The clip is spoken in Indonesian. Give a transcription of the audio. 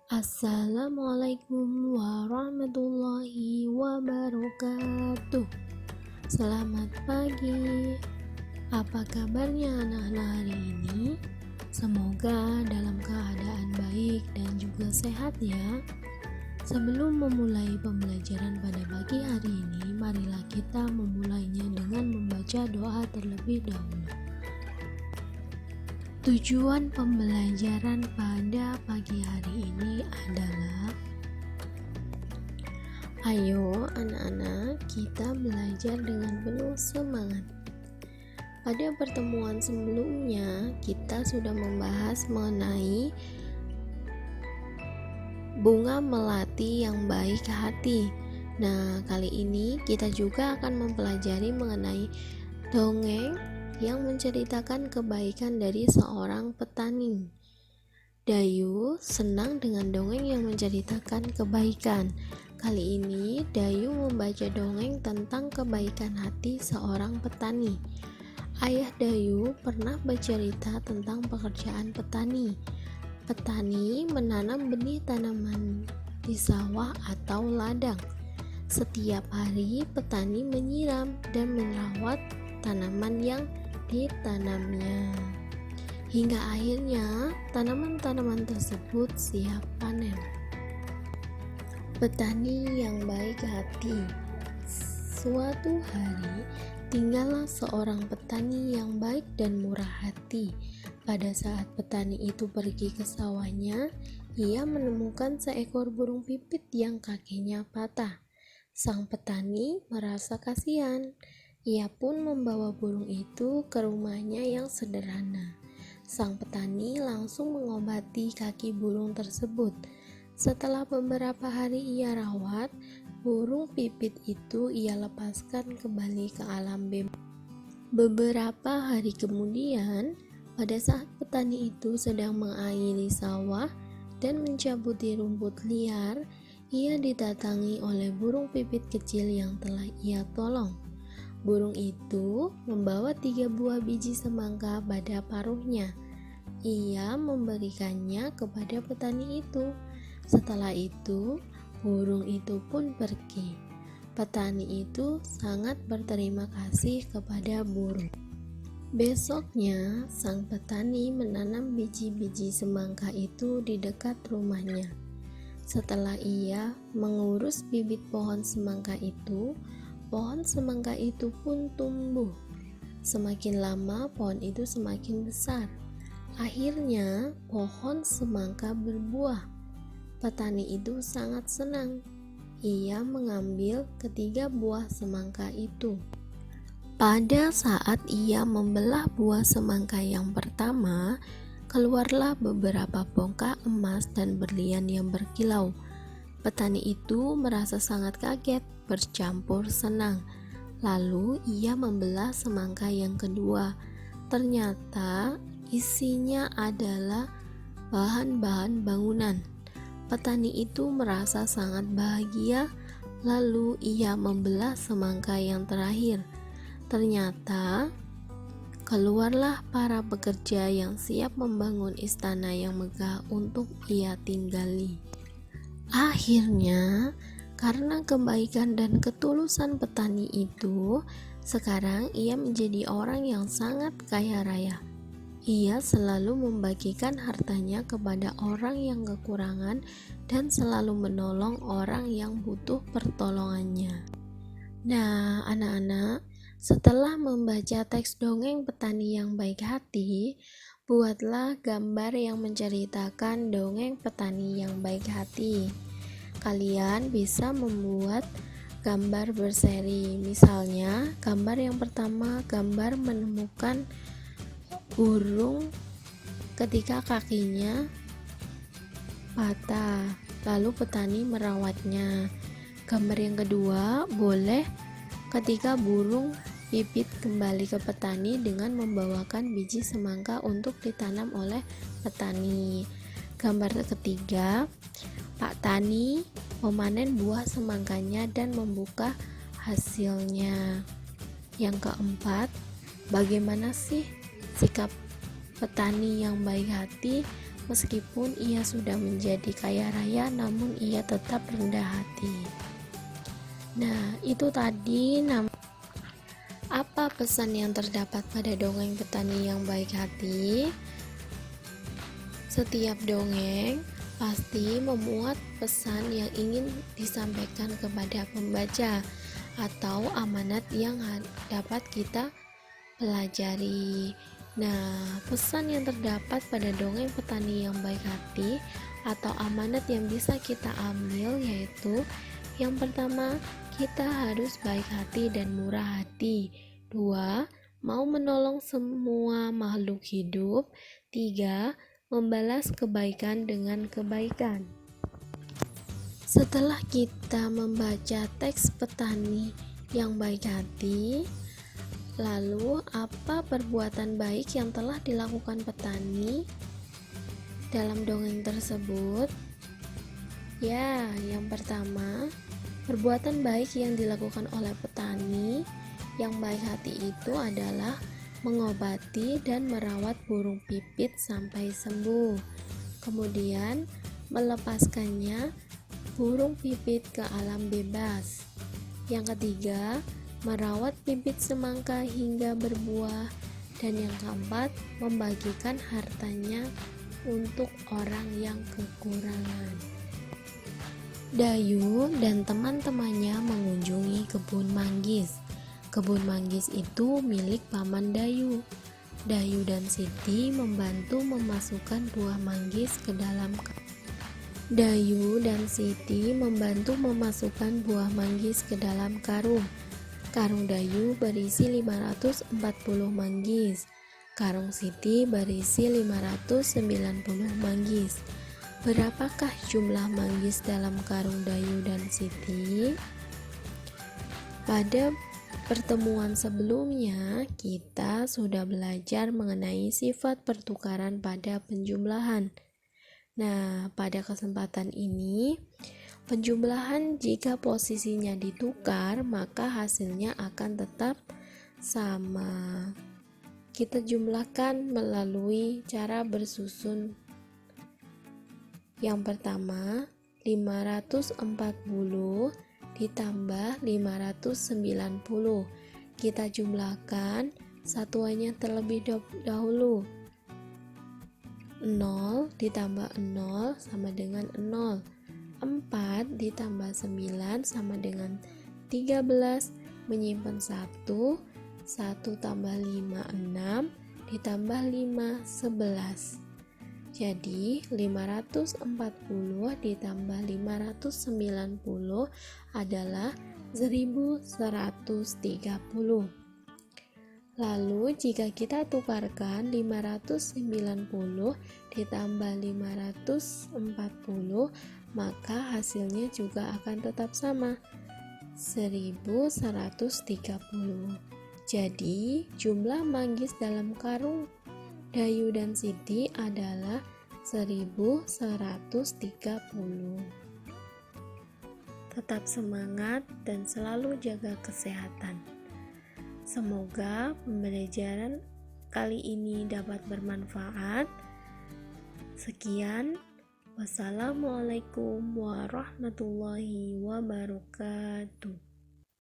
Assalamualaikum warahmatullahi wabarakatuh. Selamat pagi. Apa kabarnya anak-anak hari ini? Semoga dalam keadaan baik dan juga sehat ya. Sebelum memulai pembelajaran pada pagi hari ini, marilah kita memulainya dengan membaca doa terlebih dahulu. Tujuan pembelajaran pada pagi hari ini adalah ayo anak-anak, kita belajar dengan penuh semangat. Pada pertemuan sebelumnya, kita sudah membahas mengenai bunga melati yang baik hati. Nah, kali ini kita juga akan mempelajari mengenai dongeng yang menceritakan kebaikan dari seorang petani. Dayu senang dengan dongeng yang menceritakan kebaikan. Kali ini Dayu membaca dongeng tentang kebaikan hati seorang petani. Ayah Dayu pernah bercerita tentang pekerjaan petani. Petani menanam benih tanaman di sawah atau ladang. Setiap hari petani menyiram dan merawat tanaman yang ditanamnya, hingga akhirnya tanaman-tanaman tersebut siap panen. Petani yang baik hati. Suatu hari tinggallah seorang petani yang baik dan murah hati. Pada saat petani itu pergi ke sawahnya, ia menemukan seekor burung pipit yang kakinya patah. Sang petani merasa kasihan. Ia pun membawa burung itu ke rumahnya yang sederhana. Sang petani langsung mengobati kaki burung tersebut. Setelah beberapa hari ia rawat, burung pipit itu ia lepaskan kembali ke alam bebas. Beberapa hari kemudian, pada saat petani itu sedang mengairi sawah dan mencabuti rumput liar, ia didatangi oleh burung pipit kecil yang telah ia tolong. Burung itu membawa 3 buah biji semangka pada paruhnya. Ia memberikannya kepada petani itu. Setelah itu, burung itu pun pergi. Petani itu sangat berterima kasih kepada burung. Besoknya, sang petani menanam biji-biji semangka itu di dekat rumahnya. Setelah ia mengurus bibit pohon semangka itu, pohon semangka itu pun tumbuh. Semakin lama pohon itu semakin besar. Akhirnya pohon semangka berbuah. Petani itu sangat senang. Ia mengambil ketiga buah semangka itu. Pada saat ia membelah buah semangka yang pertama, keluarlah beberapa bongkah emas dan berlian yang berkilau. Petani itu merasa sangat kaget, bercampur senang. Lalu ia membelah semangka yang kedua. Ternyata isinya adalah bahan-bahan bangunan. Petani itu merasa sangat bahagia. Lalu ia membelah semangka yang terakhir. Ternyata keluarlah para pekerja yang siap membangun istana yang megah untuk ia tinggali. Akhirnya, karena kebaikan dan ketulusan petani itu, sekarang ia menjadi orang yang sangat kaya raya. Ia selalu membagikan hartanya kepada orang yang kekurangan dan selalu menolong orang yang butuh pertolongannya. Nah, anak-anak, setelah membaca teks dongeng petani yang baik hati, buatlah gambar yang menceritakan dongeng petani yang baik hati. Kalian bisa membuat gambar berseri. Misalnya, gambar yang pertama, gambar menemukan burung ketika kakinya patah, lalu petani merawatnya. Gambar yang kedua, boleh ketika burung pipit kembali ke petani dengan membawakan biji semangka untuk ditanam oleh petani. Gambar ketiga, Pak Tani memanen buah semangkanya dan membuka hasilnya. Yang keempat, bagaimana sih sikap petani yang baik hati Meskipun ia sudah menjadi kaya raya, namun ia tetap rendah hati. Nah, itu tadi apa pesan yang terdapat pada dongeng petani yang baik hati? Setiap dongeng pasti memuat pesan yang ingin disampaikan kepada pembaca atau amanat yang dapat kita pelajari. Nah, pesan yang terdapat pada dongeng petani yang baik hati atau amanat yang bisa kita ambil yaitu yang pertama, kita harus baik hati dan murah hati. 2. Mau menolong semua makhluk hidup. 3. Membalas kebaikan dengan kebaikan. Setelah kita membaca teks petani yang baik hati, lalu apa perbuatan baik yang telah dilakukan petani dalam dongeng tersebut? Ya, yang pertama, perbuatan baik yang dilakukan oleh petani yang baik hati itu adalah mengobati dan merawat burung pipit sampai sembuh. Kemudian melepaskannya burung pipit ke alam bebas. Yang ketiga, merawat pipit semangka hingga berbuah. Dan yang keempat, membagikan hartanya untuk orang yang kekurangan. Dayu dan teman-temannya mengunjungi kebun manggis. Kebun manggis itu milik paman Dayu. Dayu dan Siti membantu memasukkan buah manggis ke dalam karung. Karung Dayu berisi 540 manggis. Karung Siti berisi 590 manggis. Berapakah jumlah manggis dalam karung Dayu dan Siti? Pada pertemuan sebelumnya, kita sudah belajar mengenai sifat pertukaran pada penjumlahan. Nah, pada kesempatan ini, penjumlahan jika posisinya ditukar, maka hasilnya akan tetap sama. Kita jumlahkan melalui cara bersusun. Yang pertama, 540 ditambah 590. Kita jumlahkan satuannya terlebih dahulu. 0 ditambah 0 sama dengan 0. 4 ditambah 9 sama dengan 13. Menyimpan 1. 1 tambah 5, 6. Ditambah 5, 11. Jadi 540 ditambah 590 adalah 1130. Lalu jika kita tukarkan 590 ditambah 540, maka hasilnya juga akan tetap sama, 1130. Jadi jumlah manggis dalam karung Dayu dan Siti adalah 1130. Tetap semangat dan selalu jaga kesehatan. Semoga pembelajaran kali ini dapat bermanfaat. Sekian, wassalamualaikum warahmatullahi wabarakatuh.